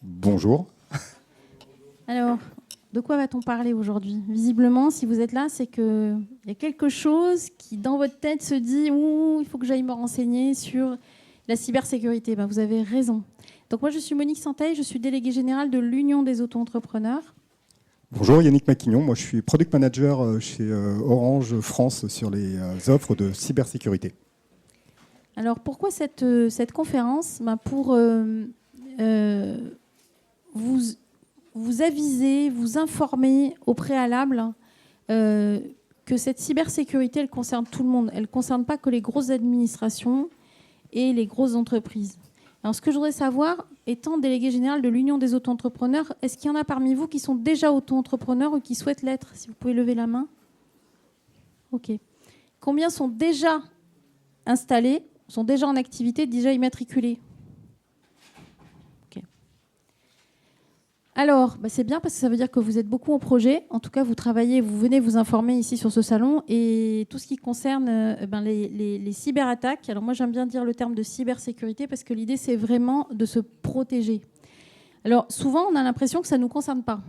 Bonjour. Alors, de quoi va-t-on parler aujourd'hui? Visiblement, si vous êtes là, c'est qu'il y a quelque chose qui, dans votre tête, se dit « Ouh, il faut que j'aille me renseigner sur la cybersécurité ». Ben, vous avez raison. Donc moi, je suis Monique Santeil, je suis déléguée générale de l'Union des auto-entrepreneurs. Bonjour, Yannick Maquignon. Moi, je suis product manager chez Orange France sur les offres de cybersécurité. Alors, pourquoi cette conférence? Ben, pour vous aviser, vous informer au préalable que cette cybersécurité, elle concerne tout le monde. Elle ne concerne pas que les grosses administrations et les grosses entreprises. Alors, ce que je voudrais savoir, étant délégué général de l'Union des auto-entrepreneurs, est-ce qu'il y en a parmi vous qui sont déjà auto-entrepreneurs ou qui souhaitent l'être? Si vous pouvez lever la main. OK. Combien sont déjà installés, sont déjà en activité, déjà immatriculés? OK. Alors, c'est bien parce que ça veut dire que vous êtes beaucoup en projet. En tout cas, vous travaillez, vous venez vous informer ici sur ce salon. Et tout ce qui concerne les cyberattaques, alors moi j'aime bien dire le terme de cybersécurité parce que l'idée c'est vraiment de se protéger. Alors souvent on a l'impression que ça ne nous concerne pas.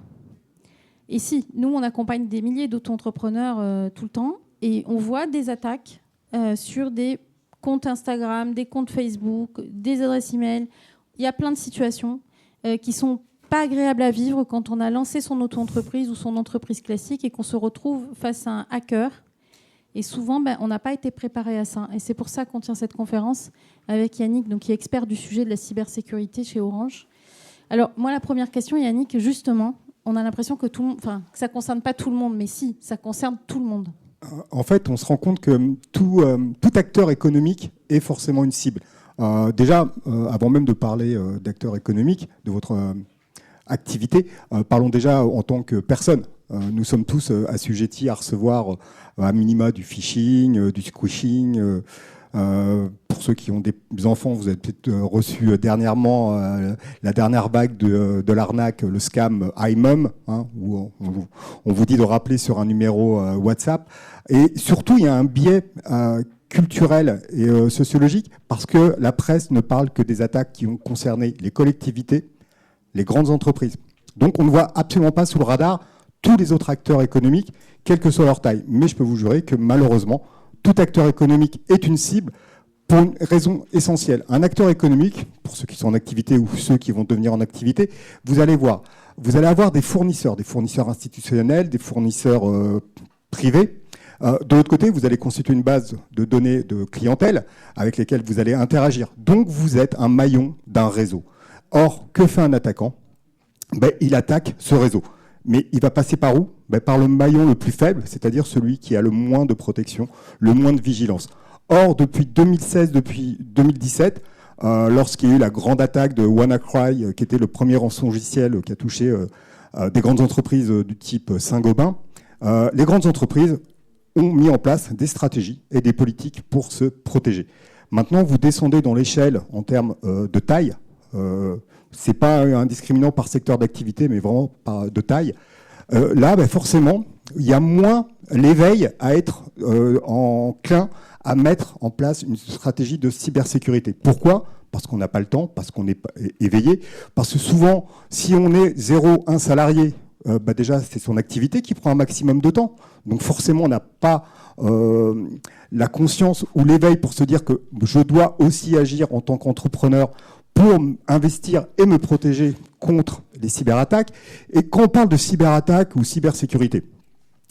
Et si, nous on accompagne des milliers d'auto-entrepreneurs tout le temps et on voit des attaques sur des comptes Instagram, des comptes Facebook, des adresses email. Il y a plein de situations qui sont pas agréable à vivre quand on a lancé son auto-entreprise ou son entreprise classique et qu'on se retrouve face à un hacker. Et souvent, on n'a pas été préparé à ça. Et c'est pour ça qu'on tient cette conférence avec Yannick, donc, qui est expert du sujet de la cybersécurité chez Orange. Alors, moi, la première question, Yannick, justement, on a l'impression que ça ne concerne pas tout le monde, mais si, ça concerne tout le monde. En fait, on se rend compte que tout acteur économique est forcément une cible. Déjà, avant même de parler d'acteurs économiques, de votre activité, parlons déjà en tant que personne. Nous sommes tous assujettis à recevoir à minima du phishing, du squishing. Pour ceux qui ont des enfants, vous avez peut-être reçu dernièrement la dernière vague de l'arnaque, le scam iMom, où on vous dit de rappeler sur un numéro WhatsApp. Et surtout, il y a un biais culturel et sociologique parce que la presse ne parle que des attaques qui ont concerné les collectivités, les grandes entreprises. Donc on ne voit absolument pas sous le radar tous les autres acteurs économiques, quelle que soit leur taille. Mais je peux vous jurer que malheureusement, tout acteur économique est une cible pour une raison essentielle. Un acteur économique, pour ceux qui sont en activité ou ceux qui vont devenir en activité, vous allez avoir des fournisseurs institutionnels, des fournisseurs privés. De l'autre côté, vous allez constituer une base de données de clientèle avec lesquelles vous allez interagir. Donc vous êtes un maillon d'un réseau. Or, que fait un attaquant? Il attaque ce réseau. Mais il va passer par où? Par le maillon le plus faible, c'est-à-dire celui qui a le moins de protection, le moins de vigilance. Or, depuis 2016, depuis 2017, lorsqu'il y a eu la grande attaque de WannaCry, qui était le premier rançongiciel qui a touché des grandes entreprises du type Saint-Gobain, les grandes entreprises ont mis en place des stratégies et des politiques pour se protéger. Maintenant, vous descendez dans l'échelle en termes de taille. C'est pas un discriminant par secteur d'activité, mais vraiment de taille. Là, forcément, il y a moins l'éveil à être enclin à mettre en place une stratégie de cybersécurité. Pourquoi? Parce qu'on n'a pas le temps, parce qu'on n'est pas éveillé, parce que souvent, si on est 0,1 salarié, déjà, c'est son activité qui prend un maximum de temps. Donc forcément, on n'a pas la conscience ou l'éveil pour se dire que je dois aussi agir en tant qu'entrepreneur pour investir et me protéger contre les cyberattaques. Et quand on parle de cyberattaque ou cybersécurité,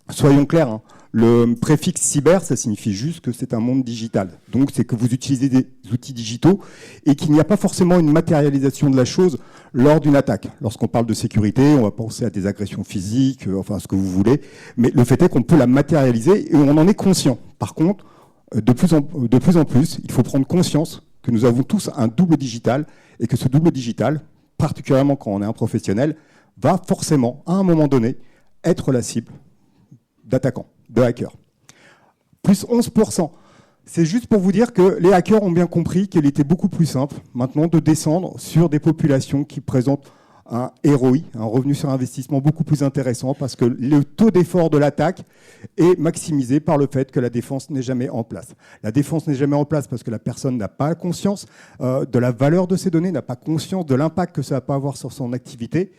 soyons clairs, le préfixe cyber, ça signifie juste que c'est un monde digital. Donc c'est que vous utilisez des outils digitaux et qu'il n'y a pas forcément une matérialisation de la chose lors d'une attaque. Lorsqu'on parle de sécurité, on va penser à des agressions physiques, enfin ce que vous voulez, mais le fait est qu'on peut la matérialiser et on en est conscient. Par contre, de plus en plus, il faut prendre conscience que nous avons tous un double digital et que ce double digital, particulièrement quand on est un professionnel, va forcément, à un moment donné, être la cible d'attaquants, de hackers. Plus 11%. C'est juste pour vous dire que les hackers ont bien compris qu'il était beaucoup plus simple maintenant de descendre sur des populations qui présentent un ROI, un revenu sur investissement beaucoup plus intéressant parce que le taux d'effort de l'attaque est maximisé par le fait que la défense n'est jamais en place. La défense n'est jamais en place parce que la personne n'a pas conscience de la valeur de ses données, n'a pas conscience de l'impact que ça va pas avoir sur son activité.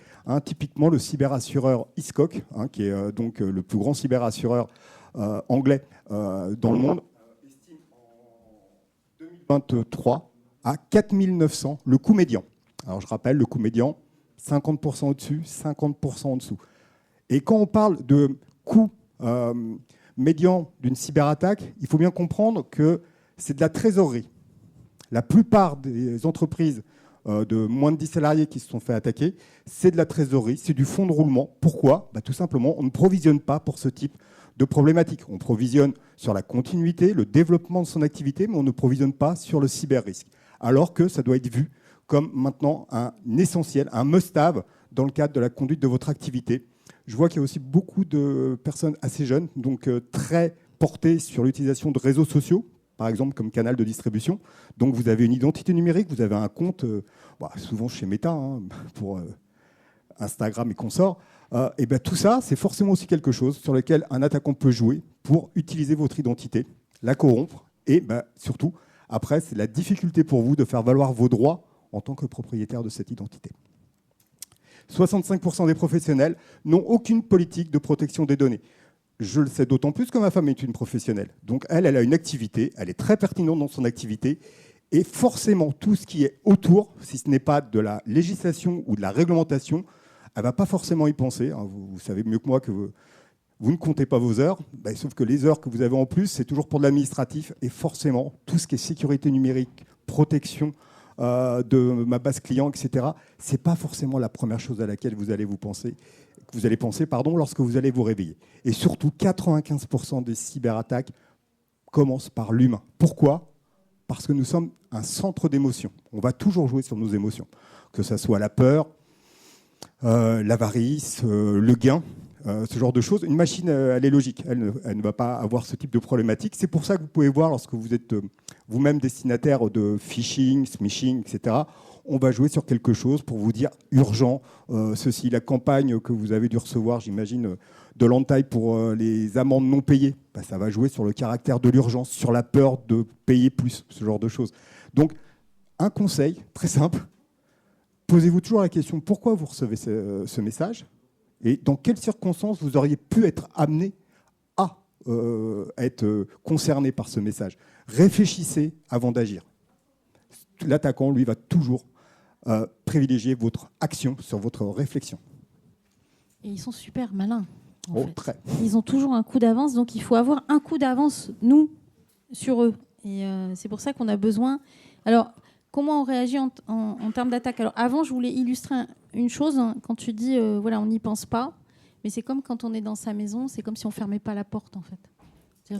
Typiquement, le cyberassureur Hiscox, qui est donc le plus grand cyberassureur anglais dans le monde, estime en 2023 à 4 900 le coût médian. Alors je rappelle, le coût médian, 50% au-dessus, 50% en dessous. Et quand on parle de coût médian d'une cyberattaque, il faut bien comprendre que c'est de la trésorerie. La plupart des entreprises de moins de 10 salariés qui se sont fait attaquer, c'est de la trésorerie, c'est du fonds de roulement. Pourquoi ? Tout simplement, on ne provisionne pas pour ce type de problématique. On provisionne sur la continuité, le développement de son activité, mais on ne provisionne pas sur le cyber-risque. Alors que ça doit être vu comme maintenant un essentiel, un must-have dans le cadre de la conduite de votre activité. Je vois qu'il y a aussi beaucoup de personnes assez jeunes, donc très portées sur l'utilisation de réseaux sociaux, par exemple comme canal de distribution. Donc vous avez une identité numérique, vous avez un compte, souvent chez Meta, pour Instagram et consorts. Et tout ça, c'est forcément aussi quelque chose sur lequel un attaquant peut jouer pour utiliser votre identité, la corrompre, et surtout, après, c'est la difficulté pour vous de faire valoir vos droits en tant que propriétaire de cette identité. 65% des professionnels n'ont aucune politique de protection des données. Je le sais d'autant plus que ma femme est une professionnelle. Donc elle a une activité, elle est très pertinente dans son activité, et forcément tout ce qui est autour, si ce n'est pas de la législation ou de la réglementation, elle ne va pas forcément y penser. Vous savez mieux que moi que vous ne comptez pas vos heures, sauf que les heures que vous avez en plus, c'est toujours pour de l'administratif, et forcément tout ce qui est sécurité numérique, protection de ma base client, etc., ce n'est pas forcément la première chose à laquelle vous allez penser lorsque vous allez vous réveiller. Et surtout, 95% des cyberattaques commencent par l'humain. Pourquoi ? Parce que nous sommes un centre d'émotions. On va toujours jouer sur nos émotions, que ce soit la peur, l'avarice, le gain, ce genre de choses. Une machine, elle est logique, elle ne va pas avoir ce type de problématique. C'est pour ça que vous pouvez voir, lorsque vous êtes vous-même destinataire de phishing, smishing, etc., on va jouer sur quelque chose pour vous dire urgent, ceci, la campagne que vous avez dû recevoir, j'imagine, de l'entaille pour les amendes non payées, ça va jouer sur le caractère de l'urgence, sur la peur de payer plus, ce genre de choses. Donc, un conseil très simple, posez-vous toujours la question pourquoi vous recevez ce message et dans quelles circonstances vous auriez pu être amené à être concerné par ce message. Réfléchissez avant d'agir. L'attaquant, lui, va toujours privilégier votre action sur votre réflexion. Et ils sont super malins. En fait. Très. Ils ont toujours un coup d'avance, donc il faut avoir un coup d'avance, nous, sur eux. Et c'est pour ça qu'on a besoin... Alors, comment on réagit en termes d'attaque ? Alors, avant, je voulais illustrer une chose. Quand tu dis, on n'y pense pas, mais c'est comme quand on est dans sa maison, c'est comme si on ne fermait pas la porte, en fait.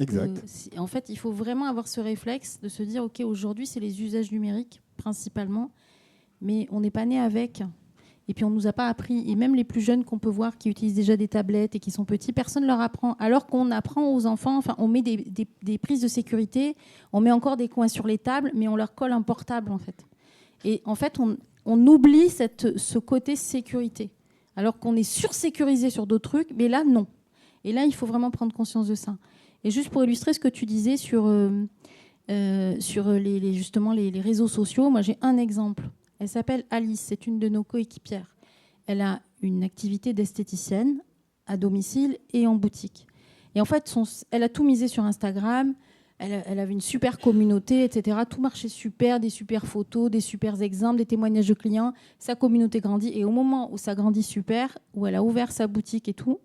Exact. En fait, il faut vraiment avoir ce réflexe de se dire, OK, aujourd'hui, c'est les usages numériques, principalement, mais on n'est pas né avec. Et puis, on ne nous a pas appris. Et même les plus jeunes qu'on peut voir qui utilisent déjà des tablettes et qui sont petits, personne ne leur apprend. Alors qu'on apprend aux enfants, on met des prises de sécurité, on met encore des coins sur les tables, mais on leur colle un portable, en fait. Et en fait, on oublie ce côté sécurité. Alors qu'on est sursécurisé sur d'autres trucs, mais là, non. Et là, il faut vraiment prendre conscience de ça. Et juste pour illustrer ce que tu disais sur justement les réseaux sociaux, moi, j'ai un exemple. Elle s'appelle Alice, c'est une de nos coéquipières. Elle a une activité d'esthéticienne à domicile et en boutique. Et en fait, elle a tout misé sur Instagram. Elle avait une super communauté, etc. Tout marchait super, des super photos, des super exemples, des témoignages de clients. Sa communauté grandit. Et au moment où ça grandit super, où elle a ouvert sa boutique et tout,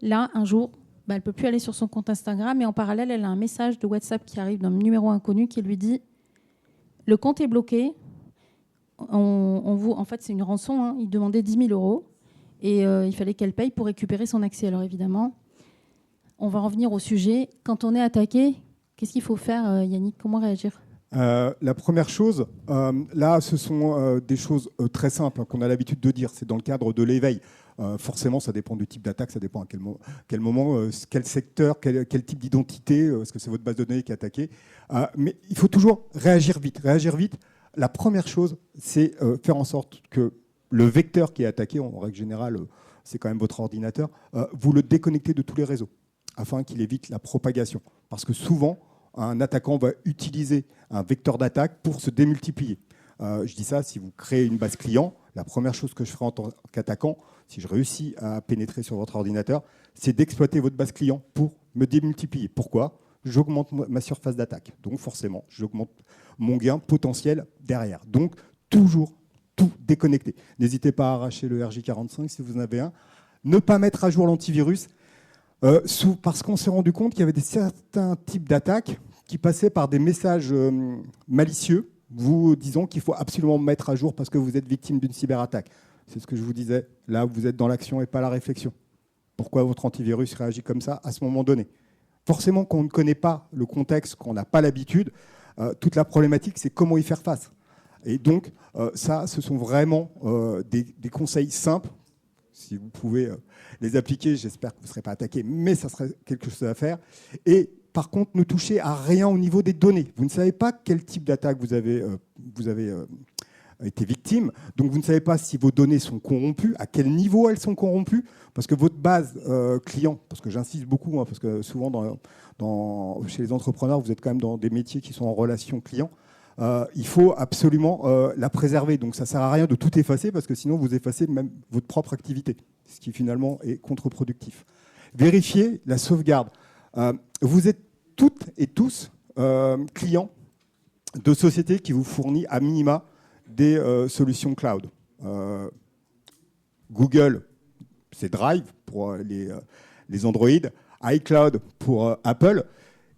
là, un jour, elle ne peut plus aller sur son compte Instagram. Et en parallèle, elle a un message de WhatsApp qui arrive d'un numéro inconnu qui lui dit « Le compte est bloqué. En fait, c'est une rançon. Il demandait 10 000 €. Et il fallait qu'elle paye pour récupérer son accès. Alors évidemment, on va revenir au sujet. Quand on est attaqué, qu'est-ce qu'il faut faire, Yannick ? Comment réagir ? La première chose, là, ce sont des choses très simples qu'on a l'habitude de dire. C'est dans le cadre de l'éveil. Forcément, ça dépend du type d'attaque, ça dépend à quel moment, quel secteur, quel type d'identité, est-ce que c'est votre base de données qui est attaquée. Mais il faut toujours réagir vite. La première chose, c'est faire en sorte que le vecteur qui est attaqué, en règle générale, c'est quand même votre ordinateur, vous le déconnectez de tous les réseaux afin qu'il évite la propagation. Parce que souvent, un attaquant va utiliser un vecteur d'attaque pour se démultiplier. Je dis ça, si vous créez une base client, la première chose que je ferai en tant qu'attaquant, si je réussis à pénétrer sur votre ordinateur, c'est d'exploiter votre base client pour me démultiplier. Pourquoi ? J'augmente ma surface d'attaque. Donc forcément, j'augmente mon gain potentiel derrière. Donc toujours tout déconnecter. N'hésitez pas à arracher le RJ45 si vous en avez un. Ne pas mettre à jour l'antivirus parce qu'on s'est rendu compte qu'il y avait certains types d'attaques qui passaient par des messages malicieux vous disant qu'il faut absolument mettre à jour parce que vous êtes victime d'une cyberattaque. C'est ce que je vous disais. Là, vous êtes dans l'action et pas la réflexion. Pourquoi votre antivirus réagit comme ça à ce moment donné ? Forcément, quand on ne connaît pas le contexte, qu'on n'a pas l'habitude, toute la problématique, c'est comment y faire face. Et donc, ça, ce sont vraiment des conseils simples. Si vous pouvez les appliquer, j'espère que vous ne serez pas attaqué, mais ça serait quelque chose à faire. Et par contre, ne touchez à rien au niveau des données. Vous ne savez pas quel type d'attaque vous avez été victime. Donc, vous ne savez pas si vos données sont corrompues, à quel niveau elles sont corrompues, parce que votre base client, parce que j'insiste beaucoup, parce que souvent chez les entrepreneurs, vous êtes quand même dans des métiers qui sont en relation client, il faut absolument la préserver. Donc, ça ne sert à rien de tout effacer, parce que sinon, vous effacez même votre propre activité, ce qui finalement est contre-productif. Vérifiez la sauvegarde. Vous êtes toutes et tous clients de sociétés qui vous fournissent à minima des solutions cloud. Google, c'est Drive pour les Android, iCloud pour Apple.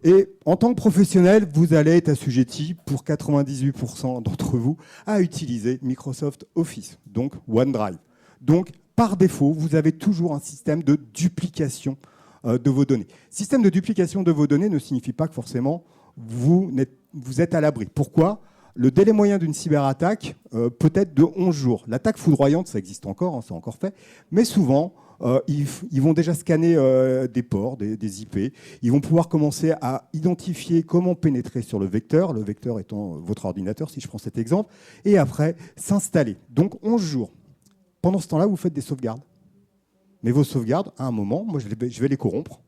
Et en tant que professionnel, vous allez être assujetti pour 98% d'entre vous à utiliser Microsoft Office, donc OneDrive. Donc, par défaut, vous avez toujours un système de duplication de vos données. Système de duplication de vos données ne signifie pas que forcément vous êtes à l'abri. Pourquoi ? Le délai moyen d'une cyberattaque peut être de 11 jours. L'attaque foudroyante, ça existe encore, c'est encore fait, mais souvent, ils vont déjà scanner des ports, des IP. Ils vont pouvoir commencer à identifier comment pénétrer sur le vecteur étant votre ordinateur, si je prends cet exemple, et après, s'installer. Donc 11 jours. Pendant ce temps-là, vous faites des sauvegardes. Mais vos sauvegardes, à un moment, moi, je vais les corrompre,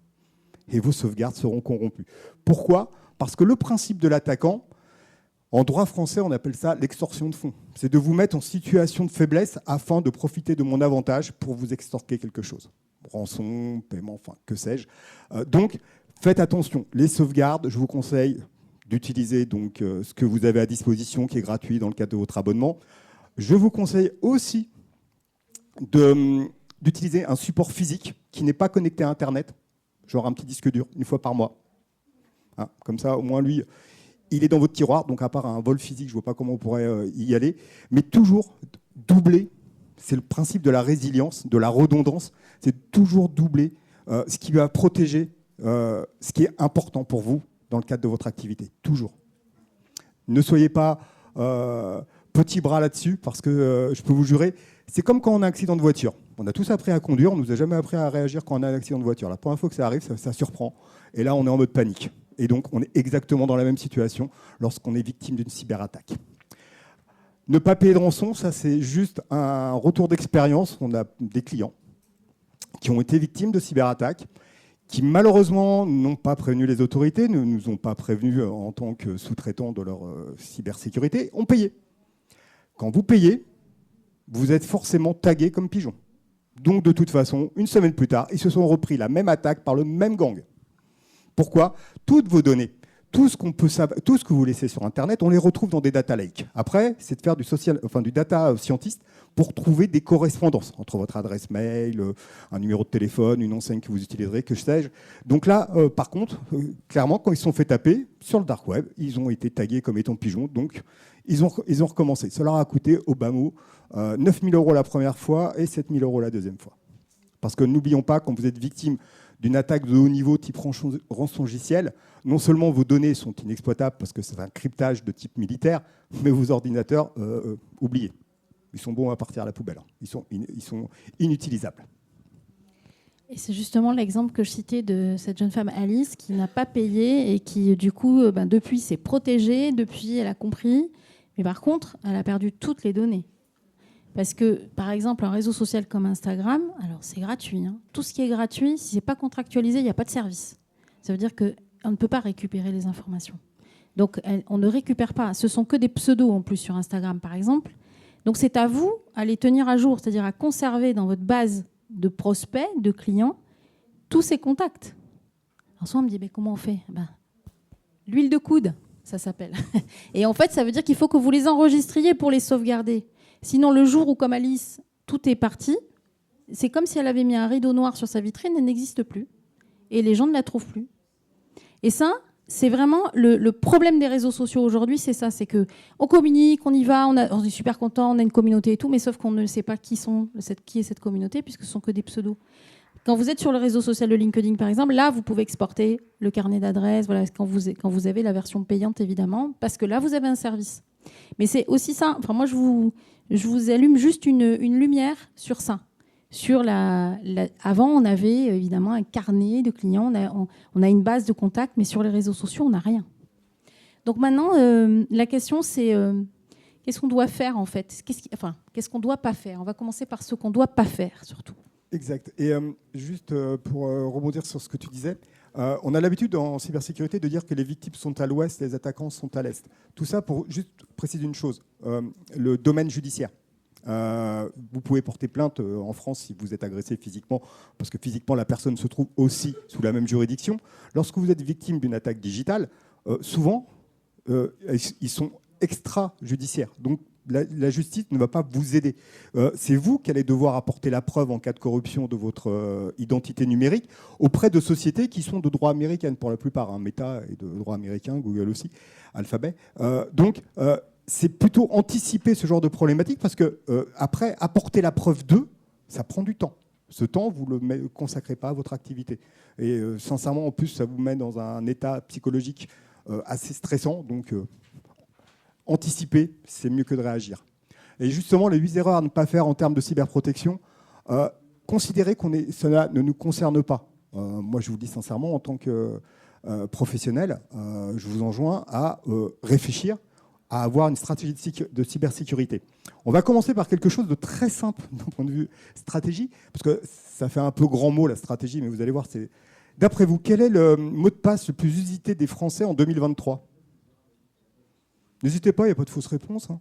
et vos sauvegardes seront corrompues. Pourquoi ? Parce que le principe de l'attaquant, en droit français, on appelle ça l'extorsion de fonds. C'est de vous mettre en situation de faiblesse afin de profiter de mon avantage pour vous extorquer quelque chose. Rançon, paiement, enfin, que sais-je. Donc, faites attention. Les sauvegardes, je vous conseille d'utiliser donc ce que vous avez à disposition, qui est gratuit dans le cadre de votre abonnement. Je vous conseille aussi d'utiliser un support physique qui n'est pas connecté à Internet, genre un petit disque dur, une fois par mois. Hein, comme ça, au moins, lui, il est dans votre tiroir, donc à part un vol physique, je ne vois pas comment on pourrait y aller. Mais toujours doubler, c'est le principe de la résilience, de la redondance, c'est toujours doubler ce qui va protéger ce qui est important pour vous dans le cadre de votre activité. Toujours. Ne soyez pas petit bras là-dessus, parce que je peux vous jurer, c'est comme quand on a un accident de voiture. On a tous appris à conduire, on ne nous a jamais appris à réagir quand on a un accident de voiture. La première fois que ça arrive, ça surprend. Et là, on est en mode panique. Et donc, on est exactement dans la même situation lorsqu'on est victime d'une cyberattaque. Ne pas payer de rançon, ça c'est juste un retour d'expérience. On a des clients qui ont été victimes de cyberattaques, qui malheureusement n'ont pas prévenu les autorités, ne nous ont pas prévenus en tant que sous-traitants de leur cybersécurité, ont payé. Quand vous payez, vous êtes forcément tagué comme pigeon. Donc de toute façon, une semaine plus tard, ils se sont repris la même attaque par le même gang. Pourquoi ? Toutes vos données, tout ce que vous laissez sur Internet, on les retrouve dans des data lakes. Après, c'est de faire du data scientist pour trouver des correspondances entre votre adresse mail, un numéro de téléphone, une enseigne que vous utiliserez, que sais-je. Donc là, par contre, clairement, quand ils se sont fait taper sur le dark web, ils ont été tagués comme étant pigeons. Donc, ils ont recommencé. Ça leur a coûté au bas mot 9 000 € la première fois et 7 000 € la deuxième fois. Parce que n'oublions pas, quand vous êtes victime d'une attaque de haut niveau type rançongiciel, non seulement vos données sont inexploitables parce que c'est un cryptage de type militaire, mais vos ordinateurs, oubliez. Ils sont bons à partir à la poubelle. Ils sont inutilisables. Et c'est justement l'exemple que je citais de cette jeune femme Alice qui n'a pas payé et qui, du coup, depuis s'est protégée, depuis elle a compris. Mais par contre, elle a perdu toutes les données. Parce que, par exemple, un réseau social comme Instagram, alors c'est gratuit. Hein. Tout ce qui est gratuit, si ce n'est pas contractualisé, il n'y a pas de service. Ça veut dire qu'on ne peut pas récupérer les informations. Donc, on ne récupère pas. Ce sont que des pseudos en plus sur Instagram, par exemple. Donc, c'est à vous à les tenir à jour, c'est-à-dire à conserver dans votre base de prospects, de clients, tous ces contacts. Alors, soit on me dit, mais comment on fait ? L'huile de coude, ça s'appelle. Et en fait, ça veut dire qu'il faut que vous les enregistriez pour les sauvegarder. Sinon, le jour où, comme Alice, tout est parti, c'est comme si elle avait mis un rideau noir sur sa vitrine, elle n'existe plus. Et les gens ne la trouvent plus. Et ça, c'est vraiment le problème des réseaux sociaux aujourd'hui, c'est ça. C'est qu'on communique, on y va, on est super content, on a une communauté et tout, mais sauf qu'on ne sait pas qui est cette communauté, puisque ce sont que des pseudos. Quand vous êtes sur le réseau social de LinkedIn, par exemple, là, vous pouvez exporter le carnet d'adresses, voilà, quand vous avez la version payante, évidemment, parce que là, vous avez un service. Mais c'est aussi ça. Enfin, moi, je vous allume juste une lumière sur ça. Avant, on avait évidemment un carnet de clients, on a une base de contacts, mais sur les réseaux sociaux, on n'a rien. Donc maintenant, la question, c'est qu'est-ce qu'on doit faire, en fait ? Qu'est-ce qu'on ne doit pas faire ? On va commencer par ce qu'on ne doit pas faire, surtout. Exact. Et juste pour rebondir sur ce que tu disais, on a l'habitude en cybersécurité de dire que les victimes sont à l'ouest, les attaquants sont à l'est. Tout ça pour juste préciser une chose, le domaine judiciaire. Vous pouvez porter plainte en France si vous êtes agressé physiquement, parce que physiquement la personne se trouve aussi sous la même juridiction. Lorsque vous êtes victime d'une attaque digitale, souvent ils sont extrajudiciaires. Donc la justice ne va pas vous aider. C'est vous qui allez devoir apporter la preuve en cas de corruption de votre identité numérique auprès de sociétés qui sont de droit américain pour la plupart. Hein. Meta est de droit américain, Google aussi, Alphabet. C'est plutôt anticiper ce genre de problématique parce que après, apporter la preuve d'eux, ça prend du temps. Ce temps, vous ne le consacrez pas à votre activité. Et sincèrement, en plus, ça vous met dans un état psychologique assez stressant. Donc, anticiper, c'est mieux que de réagir. Et justement, les 8 erreurs à ne pas faire en termes de cyberprotection, considérez que cela ne nous concerne pas. Moi, je vous le dis sincèrement, en tant que professionnel, je vous enjoins à réfléchir à avoir une stratégie de cybersécurité. On va commencer par quelque chose de très simple d'un point de vue stratégie, parce que ça fait un peu grand mot la stratégie, mais vous allez voir, d'après vous, quel est le mot de passe le plus usité des Français en 2023 ? N'hésitez pas, il n'y a pas de fausse réponse. Hein.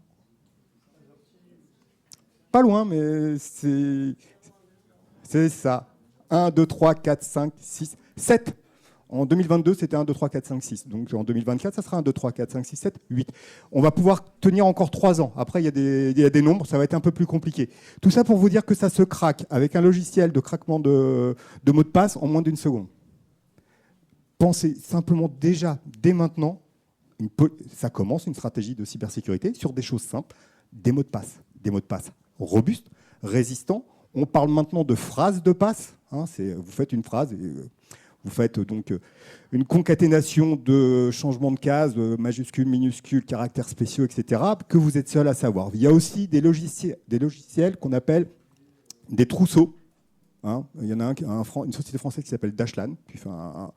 Pas loin, mais c'est ça. 1, 2, 3, 4, 5, 6, 7. En 2022, c'était 1, 2, 3, 4, 5, 6. Donc en 2024, ça sera 1, 2, 3, 4, 5, 6, 7, 8. On va pouvoir tenir encore 3 ans. Après, il y a des nombres, ça va être un peu plus compliqué. Tout ça pour vous dire que ça se craque avec un logiciel de craquement de mots de passe en moins d'1 seconde. Pensez simplement déjà, dès maintenant, ça commence une stratégie de cybersécurité sur des choses simples, des mots de passe robustes, résistants. On parle maintenant de phrases de passe. Hein, vous faites une phrase et vous faites donc une concaténation de changements de cases, majuscules, minuscules, caractères spéciaux, etc., que vous êtes seul à savoir. Il y a aussi des logiciels qu'on appelle des trousseaux. Hein. Il y en a une société française qui s'appelle Dashlan, qui fait un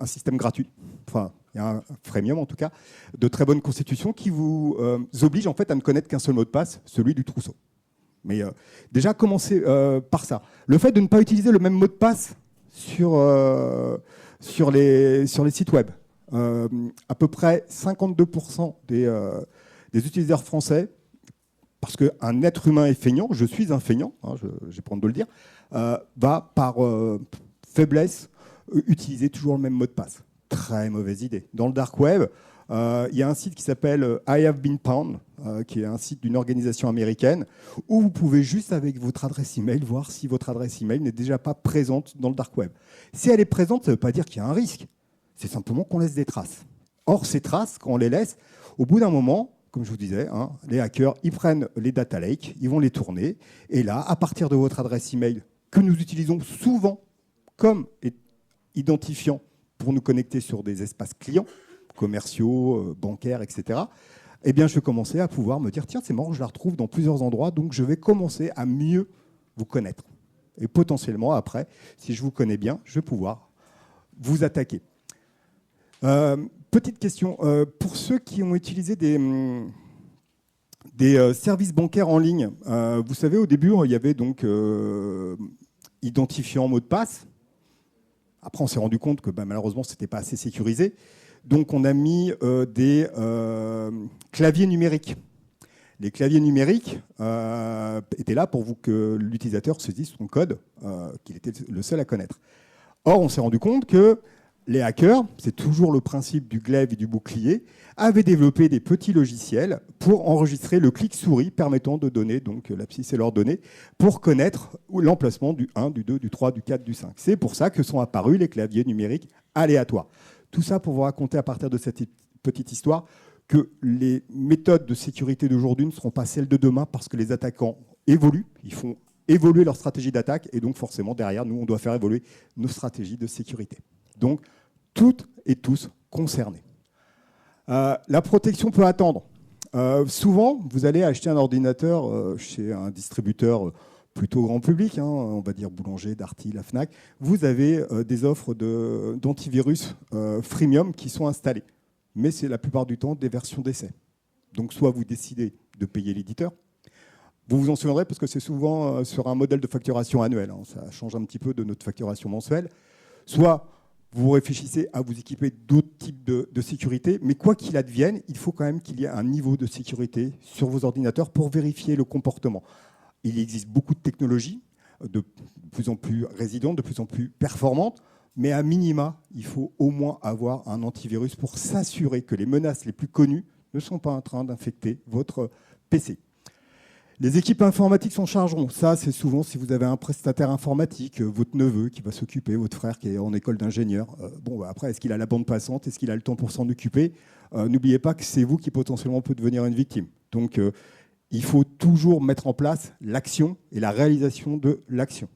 système gratuit, enfin il y a un freemium en tout cas, de très bonne constitution qui vous oblige en fait à ne connaître qu'un seul mot de passe, celui du trousseau. Mais déjà commencez par ça. Le fait de ne pas utiliser le même mot de passe sur les sites web. À peu près 52% des utilisateurs français, parce qu'un être humain est feignant, je suis un feignant, hein, j'ai pas honte de le dire, va par faiblesse utiliser toujours le même mot de passe. Très mauvaise idée. Dans le dark web, il y a un site qui s'appelle I Have Been Pwned, qui est un site d'une organisation américaine, où vous pouvez juste avec votre adresse email voir si votre adresse email n'est déjà pas présente dans le dark web. Si elle est présente, ça ne veut pas dire qu'il y a un risque. C'est simplement qu'on laisse des traces. Or, ces traces, quand on les laisse, au bout d'un moment, comme je vous disais, hein, les hackers, ils prennent les data lakes, ils vont les tourner, et là, à partir de votre adresse email, que nous utilisons souvent comme identifiant pour nous connecter sur des espaces clients, commerciaux, bancaires, etc., eh bien, je vais commencer à pouvoir me dire, tiens, c'est marrant, je la retrouve dans plusieurs endroits, donc je vais commencer à mieux vous connaître. Et potentiellement, après, si je vous connais bien, je vais pouvoir vous attaquer. Petite question, pour ceux qui ont utilisé Des services bancaires en ligne. Vous savez, au début, il y avait donc identifiant mot de passe. Après, on s'est rendu compte que malheureusement, ce n'était pas assez sécurisé. Donc, on a mis des claviers numériques. Les claviers numériques étaient là pour que l'utilisateur se dise son code, qu'il était le seul à connaître. Or, on s'est rendu compte que les hackers, c'est toujours le principe du glaive et du bouclier, avaient développé des petits logiciels pour enregistrer le clic-souris permettant de donner donc l'abscisse et l'ordonnée pour connaître l'emplacement du 1, du 2, du 3, du 4, du 5. C'est pour ça que sont apparus les claviers numériques aléatoires. Tout ça pour vous raconter à partir de cette petite histoire que les méthodes de sécurité d'aujourd'hui ne seront pas celles de demain parce que les attaquants évoluent, ils font évoluer leur stratégie d'attaque et donc forcément derrière nous on doit faire évoluer nos stratégies de sécurité. Donc toutes et tous concernés. La protection peut attendre. Souvent, vous allez acheter un ordinateur chez un distributeur plutôt grand public, on va dire Boulanger, Darty, la Fnac. Vous avez des offres d'antivirus freemium qui sont installées. Mais c'est la plupart du temps des versions d'essai. Donc soit vous décidez de payer l'éditeur. Vous vous en souviendrez parce que c'est souvent sur un modèle de facturation annuel. Ça change un petit peu de notre facturation mensuelle. Soit vous réfléchissez à vous équiper d'autres types de sécurité, mais quoi qu'il advienne, il faut quand même qu'il y ait un niveau de sécurité sur vos ordinateurs pour vérifier le comportement. Il existe beaucoup de technologies de plus en plus résidentes, de plus en plus performantes, mais à minima, il faut au moins avoir un antivirus pour s'assurer que les menaces les plus connues ne sont pas en train d'infecter votre PC. Les équipes informatiques s'en chargeront. Ça, c'est souvent si vous avez un prestataire informatique, votre neveu qui va s'occuper, votre frère qui est en école d'ingénieur. Après, est-ce qu'il a la bande passante? Est-ce qu'il a le temps pour s'en occuper? N'oubliez pas que c'est vous qui potentiellement peut devenir une victime. Donc, il faut toujours mettre en place l'action et la réalisation de l'action.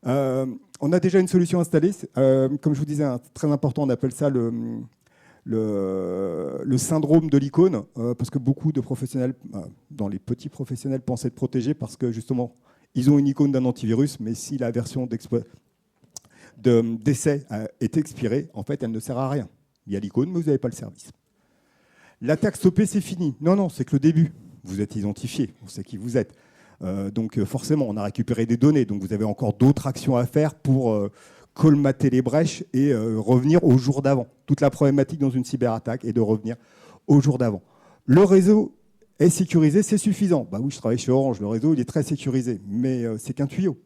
On a déjà une solution installée. Comme je vous disais, très important, on appelle ça le syndrome de l'icône, parce que beaucoup de professionnels, dans les petits professionnels, pensent être protégés parce que justement, ils ont une icône d'un antivirus, mais si la version d'essai est expirée, en fait, elle ne sert à rien. Il y a l'icône, mais vous n'avez pas le service. L'attaque stoppée, c'est fini. Non, c'est que le début. Vous êtes identifié, on sait qui vous êtes. Donc forcément, on a récupéré des données, donc vous avez encore d'autres actions à faire pour colmater les brèches et revenir au jour d'avant. Toute la problématique dans une cyberattaque est de revenir au jour d'avant. Le réseau est sécurisé, c'est suffisant. Oui, je travaille chez Orange, le réseau il est très sécurisé, mais c'est qu'un tuyau.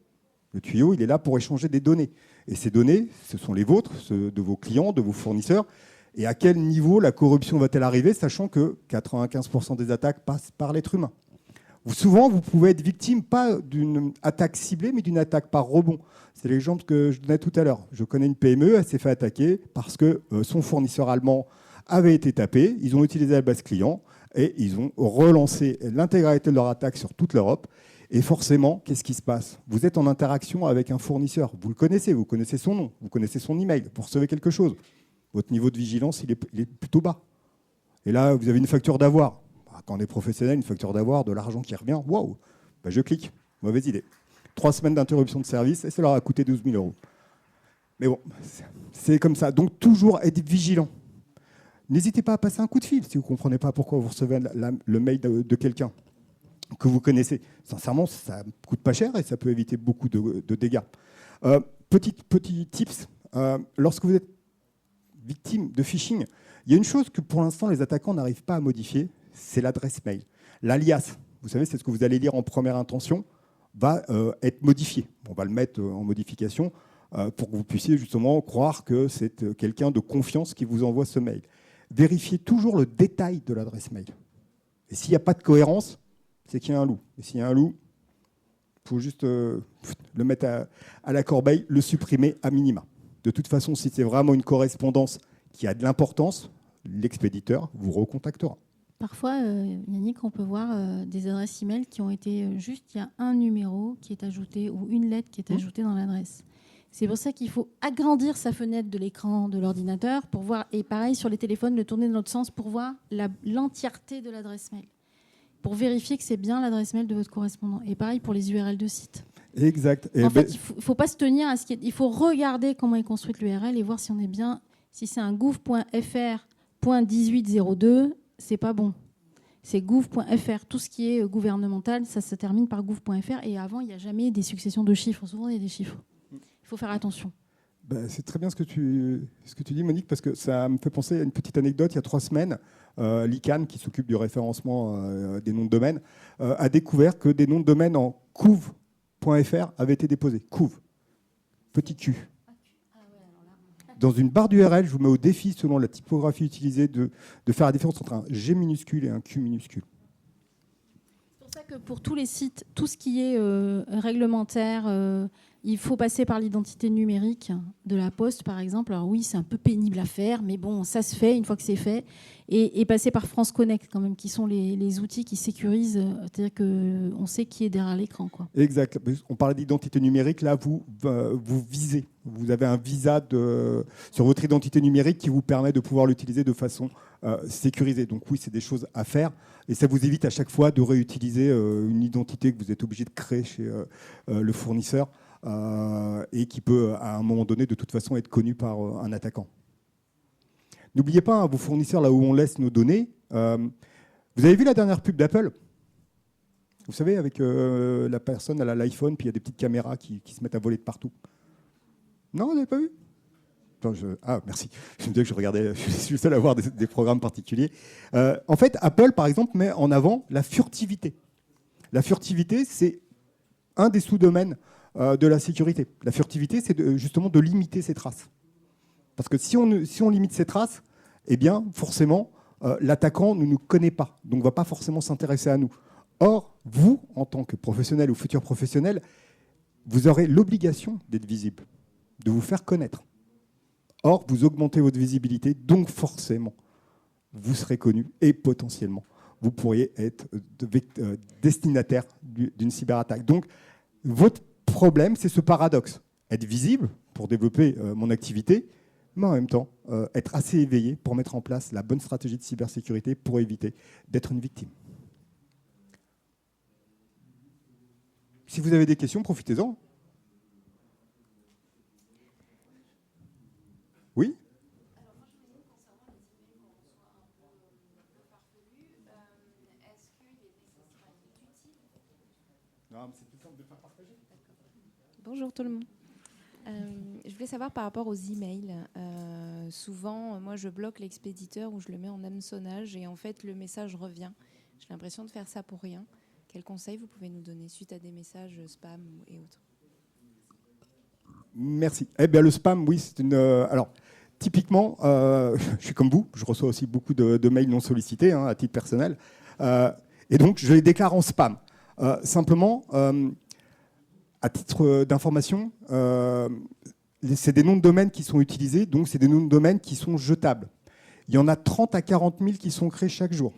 Le tuyau, il est là pour échanger des données. Et ces données, ce sont les vôtres, ceux de vos clients, de vos fournisseurs. Et à quel niveau la corruption va-t-elle arriver, sachant que 95% des attaques passent par l'être humain. Souvent, vous pouvez être victime, pas d'une attaque ciblée, mais d'une attaque par rebond. C'est l'exemple que je donnais tout à l'heure. Je connais une PME, elle s'est fait attaquer parce que son fournisseur allemand avait été tapé. Ils ont utilisé la base client et ils ont relancé l'intégralité de leur attaque sur toute l'Europe. Et forcément, qu'est-ce qui se passe? Vous êtes en interaction avec un fournisseur. Vous le connaissez, vous connaissez son nom, vous connaissez son email. Vous recevez quelque chose. Votre niveau de vigilance, il est plutôt bas. Et là, vous avez une facture d'avoir. Quand on est professionnel, une facture d'avoir, de l'argent qui revient, waouh, je clique. Mauvaise idée. 3 semaines d'interruption de service et ça leur a coûté 12 000 €. Mais bon, c'est comme ça. Donc, toujours être vigilant. N'hésitez pas à passer un coup de fil si vous ne comprenez pas pourquoi vous recevez le mail de quelqu'un que vous connaissez. Sincèrement, ça ne coûte pas cher et ça peut éviter beaucoup de dégâts. Petit tips, lorsque vous êtes victime de phishing, il y a une chose que pour l'instant les attaquants n'arrivent pas à modifier, c'est l'adresse mail. L'alias, vous savez, c'est ce que vous allez lire en première intention, va être modifié. On va le mettre en modification pour que vous puissiez justement croire que c'est quelqu'un de confiance qui vous envoie ce mail. Vérifiez toujours le détail de l'adresse mail. Et s'il n'y a pas de cohérence, c'est qu'il y a un loup. Et s'il y a un loup, il faut juste le mettre à la corbeille, le supprimer à minima. De toute façon, si c'est vraiment une correspondance qui a de l'importance, l'expéditeur vous recontactera. Parfois, Yannick, on peut voir des adresses email qui ont été juste, il y a un numéro qui est ajouté ou une lettre qui est ajoutée dans l'adresse. C'est pour ça qu'il faut agrandir sa fenêtre de l'écran de l'ordinateur pour voir, et pareil sur les téléphones, le tourner dans l'autre sens pour voir l'entièreté de l'adresse mail, pour vérifier que c'est bien l'adresse mail de votre correspondant. Et pareil pour les URL de site. Exact. En fait, il ne faut pas se tenir à ce qu'il y a. Il faut regarder comment est construite l'URL et voir si on est bien. Si c'est un gouv.fr.1802, c'est pas bon. c'est gouv.fr. Tout ce qui est gouvernemental, ça se termine par gouv.fr. Et avant, il n'y a jamais des successions de chiffres. Souvent, il y a des chiffres. Il faut faire attention. C'est très bien ce que tu dis, Monique, parce que ça me fait penser à une petite anecdote. Il y a 3 semaines, l'ICANN, qui s'occupe du référencement des noms de domaine, a découvert que des noms de domaine en couv.fr avaient été déposés. Couv, petit Q. Dans une barre d'URL, je vous mets au défi, selon la typographie utilisée, de faire la différence entre un G minuscule et un Q minuscule. C'est pour ça que pour tous les sites, tout ce qui est réglementaire, il faut passer par l'identité numérique de la Poste, par exemple. Alors oui, c'est un peu pénible à faire, mais bon, ça se fait une fois que c'est fait. Et passer par France Connect, quand même, qui sont les outils qui sécurisent, c'est-à-dire qu'on sait qui est derrière l'écran, quoi. Exact. On parlait d'identité numérique. Là, vous visez. Vous avez un visa sur votre identité numérique qui vous permet de pouvoir l'utiliser de façon sécurisée. Donc oui, c'est des choses à faire. Et ça vous évite à chaque fois de réutiliser une identité que vous êtes obligé de créer chez le fournisseur et qui peut, à un moment donné, de toute façon, être connue par un attaquant. N'oubliez pas, vos fournisseurs, là où on laisse nos données. Vous avez vu la dernière pub d'Apple ? Vous savez, avec la personne, elle a l'iPhone, puis il y a des petites caméras qui se mettent à voler de partout. Non, vous n'avez pas vu ? Ah, merci. Je me disais que je suis le seul à voir des programmes particuliers. En fait, Apple, par exemple, met en avant la furtivité. La furtivité, c'est un des sous-domaines de la sécurité. La furtivité, c'est justement de limiter ses traces. Parce que si on limite ses traces, eh bien, forcément, l'attaquant ne nous connaît pas, donc ne va pas forcément s'intéresser à nous. Or, vous, en tant que professionnel ou futur professionnel, vous aurez l'obligation d'être visible, de vous faire connaître. Or, vous augmentez votre visibilité, donc forcément, vous serez connu et potentiellement, vous pourriez être destinataire d'une cyberattaque. Donc, votre problème, c'est ce paradoxe. Être visible pour développer mon activité, mais en même temps, être assez éveillé pour mettre en place la bonne stratégie de cybersécurité pour éviter d'être une victime. Si vous avez des questions, profitez-en. Oui ? Alors moi, je me demande concernant les emails qu'on reçoit un peu farfelus, est-ce qu'il est nécessaire, utile ? Non, mais c'est plus simple de faire partager. Bonjour tout le monde. Je voulais savoir par rapport aux emails. Souvent, moi, je bloque l'expéditeur ou je le mets en hameçonnage et en fait, le message revient. J'ai l'impression de faire ça pour rien. Quels conseils vous pouvez nous donner suite à des messages spam et autres ? Merci. Eh bien, le spam, oui, c'est une... alors, typiquement, je suis comme vous, je reçois aussi beaucoup de mails non sollicités, à titre personnel. Et donc, je les déclare en spam. Simplement, à titre d'information, c'est des noms de domaine qui sont utilisés, donc c'est des noms de domaine qui sont jetables. Il y en a 30 à 40 000 qui sont créés chaque jour.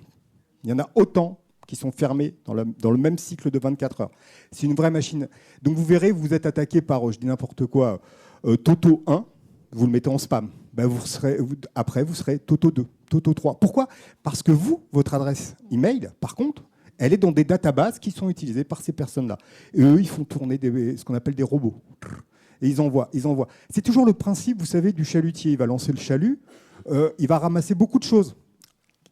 Il y en a autant qui sont fermés dans le même cycle de 24 heures. C'est une vraie machine. Donc vous verrez, vous êtes attaqué par, je dis n'importe quoi, Toto 1, vous le mettez en spam. Après, vous serez Toto 2, Toto 3. Pourquoi ? Parce que vous, votre adresse email, par contre, elle est dans des databases qui sont utilisées par ces personnes-là. Et eux, ils font tourner ce qu'on appelle des robots. Et ils envoient. C'est toujours le principe, vous savez, du chalutier. Il va lancer le chalut, il va ramasser beaucoup de choses.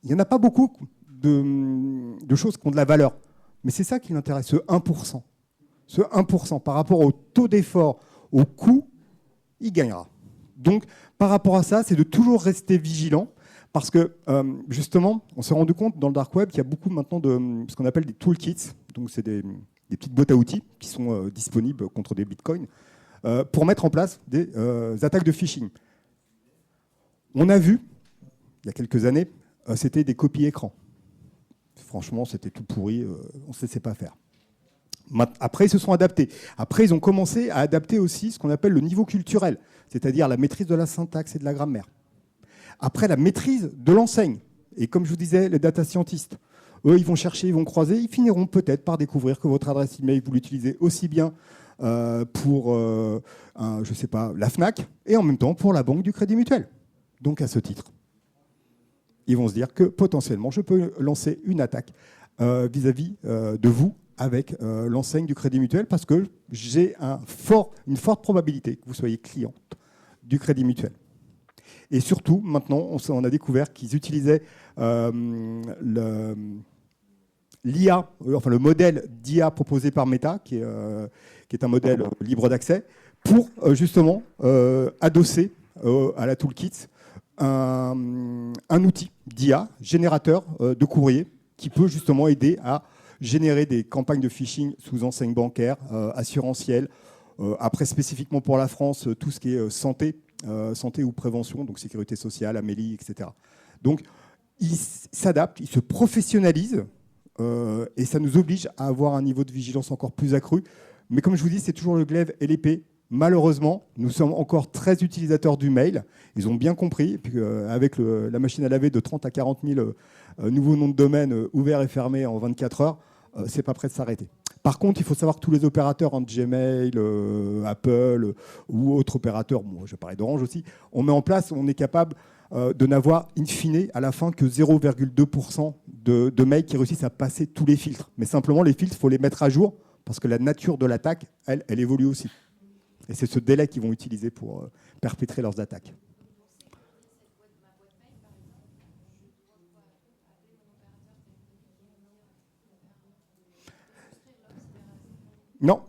Il n'y en a pas beaucoup de choses qui ont de la valeur. Mais c'est ça qui l'intéresse, ce 1%. Ce 1% par rapport au taux d'effort, au coût, il gagnera. Donc, par rapport à ça, c'est de toujours rester vigilant. Parce que, justement, on s'est rendu compte dans le dark web qu'il y a beaucoup maintenant de ce qu'on appelle des toolkits. Donc, c'est des petites boîtes à outils qui sont disponibles contre des bitcoins pour mettre en place des attaques de phishing. On a vu, il y a quelques années, c'était des copies écran. Franchement, c'était tout pourri, on ne sait pas faire. Après, ils se sont adaptés. Après, ils ont commencé à adapter aussi ce qu'on appelle le niveau culturel, c'est-à-dire la maîtrise de la syntaxe et de la grammaire. Après, la maîtrise de l'enseigne. Et comme je vous disais, les data scientists, eux, ils vont chercher, ils vont croiser, ils finiront peut-être par découvrir que votre adresse email, vous l'utilisez aussi bien pour, je sais pas, la FNAC, et en même temps pour la Banque du Crédit Mutuel. Donc, à ce titre, ils vont se dire que potentiellement, je peux lancer une attaque vis-à-vis de vous avec l'enseigne du Crédit Mutuel parce que j'ai une forte probabilité que vous soyez client du Crédit Mutuel. Et surtout, maintenant, on a découvert qu'ils utilisaient l'IA, enfin le modèle d'IA proposé par Meta, qui est un modèle libre d'accès, pour justement adosser à la toolkit un outil d'IA, générateur de courrier, qui peut justement aider à générer des campagnes de phishing sous enseigne bancaire, assurantielle. Après, spécifiquement pour la France, tout ce qui est santé ou prévention, donc sécurité sociale, Amélie, etc. Donc, il s'adapte, il se professionnalise et ça nous oblige à avoir un niveau de vigilance encore plus accru. Mais comme je vous dis, c'est toujours le glaive et l'épée. Malheureusement, nous sommes encore très utilisateurs du mail. Ils ont bien compris, avec la machine à laver de 30 à 40 000 nouveaux noms de domaine ouverts et fermés en 24 heures, c'est pas prêt de s'arrêter. Par contre, il faut savoir que tous les opérateurs, Gmail, Apple ou autres opérateurs, bon, je parlais d'Orange aussi, on met en place, on est capable de n'avoir in fine à la fin que 0,2% de mails qui réussissent à passer tous les filtres. Mais simplement, les filtres, il faut les mettre à jour parce que la nature de l'attaque, elle évolue aussi. Et c'est ce délai qu'ils vont utiliser pour perpétrer leurs attaques. Non,